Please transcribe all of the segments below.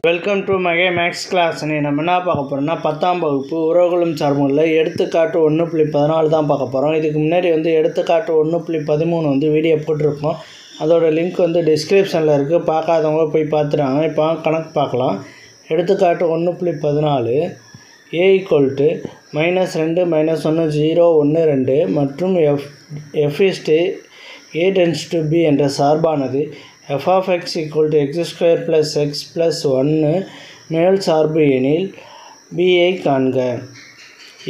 Welcome to மகே maths class. நம்ம என்ன பார்க்க போகிறோம்னா 10ஆம் வகுப்பு உறவுகளும் சார்புகளில் எடுத்துக்காட்டு 1.14 தான் பார்க்க போகிறோம். இதுக்கு முன்னாடி எடுத்துக்காட்டு 1.13 வீடியோ போட்டிருப்போம். அதோட லிங்க் டிஸ்கிரிப்ஷனில் இருக்குது. பார்க்காதவங்க போய் பார்த்துறாங்க. இப்போ கணக்கு பார்க்கலாம். எடுத்துக்காட்டு 1.14 a = -2 -1 0 1 2 மற்றும் f a tends to b என்ற சார்பானது f of x = x² + x + 1 மேல் சார்பு எனில் b ஐ காண்க.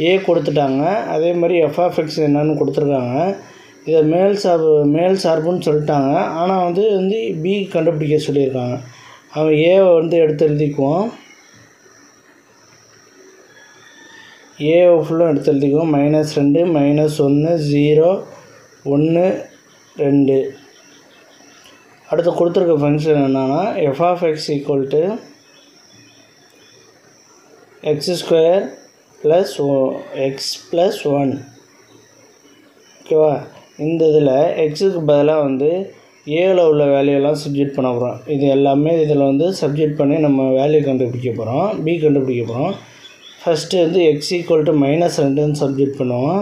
a கொடுத்துட்டாங்க, அதே மாதிரி f of x என்னன்னு கொடுத்துருக்காங்க. இதை மேல் சார்புன்னு சொல்லிட்டாங்க. ஆனால் b கண்டுபிடிக்க சொல்லியிருக்காங்க. அவன் a எடுத்து எழுதிக்குவோம். a ஃபுல்லும் எடுத்து எழுதிக்குவோம். -2 -1 0 1 2. அடுத்து கொடுத்துருக்க ஃபங்க்ஷன் என்னன்னா f of x = x² + x + 1. ஓகேவா? இந்த இதில் எக்ஸுக்கு பதிலாக ஏல உள்ள வேல்யூலாம் சப்ஜெக்ட் பண்ண போகிறோம். இது எல்லாமே இதில் சப்ஜெக்ட் பண்ணி நம்ம வேல்யூ கண்டுபிடிக்க போகிறோம், b கண்டுபிடிக்க போகிறோம். ஃபஸ்ட்டு x = -2ன்னு சப்ஜெக்ட் பண்ணுவோம்.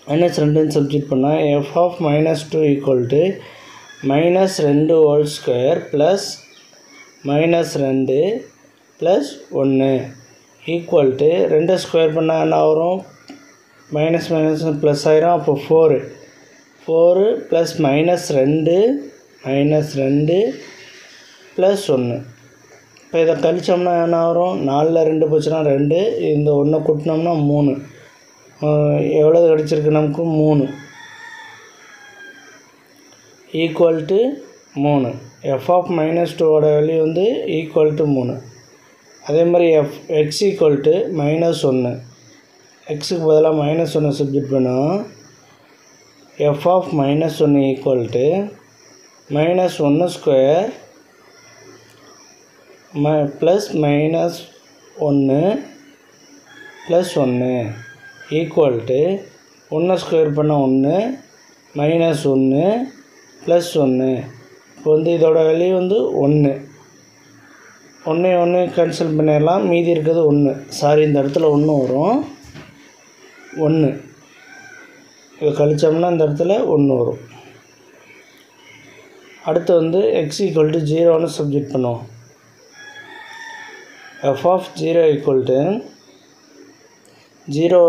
-2ன்னு சப்ஜெக்ட் பண்ணால் f of -2 = -2² + -2 + 1 ஈக்குவல் 2 ஸ்கொயர் பண்ணால் என்ன வரும்? மைனஸ் ப்ளஸ் ஆயிரும். அப்போ 4 + -2 + 1. இப்போ இதை கழிச்சோம்னா என்ன வரும்? 4ல் 2 போச்சுன்னா 2, இந்த 1 கூட்டினோம்னா 3. எவ்வளோ கிடச்சிருக்கு நமக்கு? 3 ஈக்குவல் 3. f of -2ஓட வேல்யூ ஈக்குவல் 3. அதே மாதிரி x = -1. எக்ஸுக்கு பதிலாக -1 சப்ஜெக்ட் பண்ணுவோம். f of -1 = -1² + -1 + 1 ஈக்குவல் 1 ஸ்கொயர் பண்ணால் 1 -1 + 1. இப்போ இதோட வேல்யூ 1. 1 கேன்சல் பண்ணிடலாம். மீதி இருக்கிறது 1. சாரி, இந்த இடத்துல 1 வரும். 1 இதை கழிச்சோம்னா இந்த இடத்துல 1 வரும். அடுத்து x = 0ன்னு சப்ஜெக்ட் பண்ணுவோம். f of 0 = 0²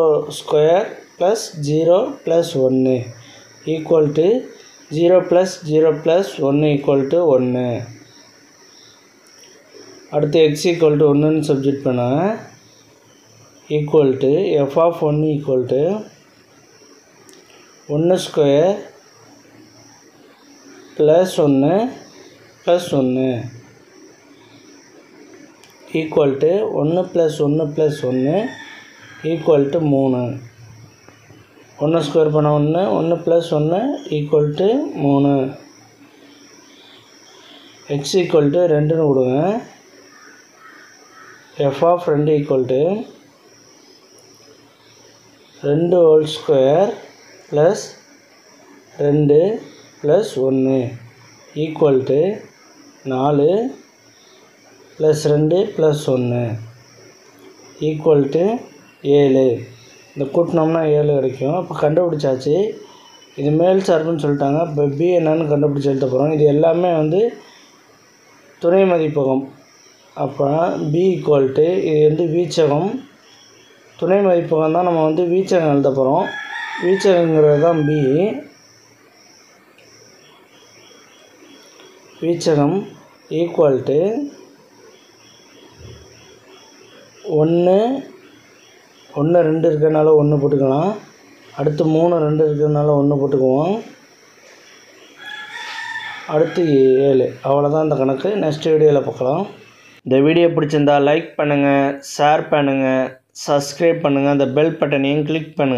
+ 0 + 1 equal 0 + 0 + 1 = 1. அடுத்து x = 1ன்னு சப்ஜெக்ட் பண்ணால் equal f of 1 = 1² + 1 + 1 equal 1 + 1 + 1 equal 3. 1 square பண்ண 1 1 + 1 ஈக்குவல் 3. x = 2ன்னு கொடுங்க. f of 2 = 2² + 2 + 1 equal 4 + 2 + 1 equal 7. இந்த கூட்டினோம்னா 7 கிடைக்கும். இப்போ கண்டுபிடிச்சாச்சு. இது மேல் சார்புன்னு சொல்லிட்டாங்க. இப்போ b என்னன்னு கண்டுபிடிச்சி எழுத போகிறோம். இது எல்லாமே துணை மதிப்பகம். அப்போ b இது வீச்சகம். துணை மதிப்பகம் தான் நம்ம வீச்சகம் எழுத போகிறோம். வீச்சகங்கிறது தான் b. வீச்சகம் ஈக்குவல் 1 2 இருக்கிறதுனால 1 போட்டுக்கலாம். அடுத்து 3 2 இருக்கிறதுனால 1 போட்டுக்குவோம். அடுத்து 7. அவ்வளோதான் இந்த கணக்கு. நெக்ஸ்ட் வீடியோவில் பார்க்கலாம். இந்த வீடியோ பிடிச்சிருந்தால் லைக் பண்ணுங்கள், ஷேர் பண்ணுங்கள், சப்ஸ்கிரைப் பண்ணுங்கள், அந்த பெல் பட்டனையும் கிளிக் பண்ணுங்கள்.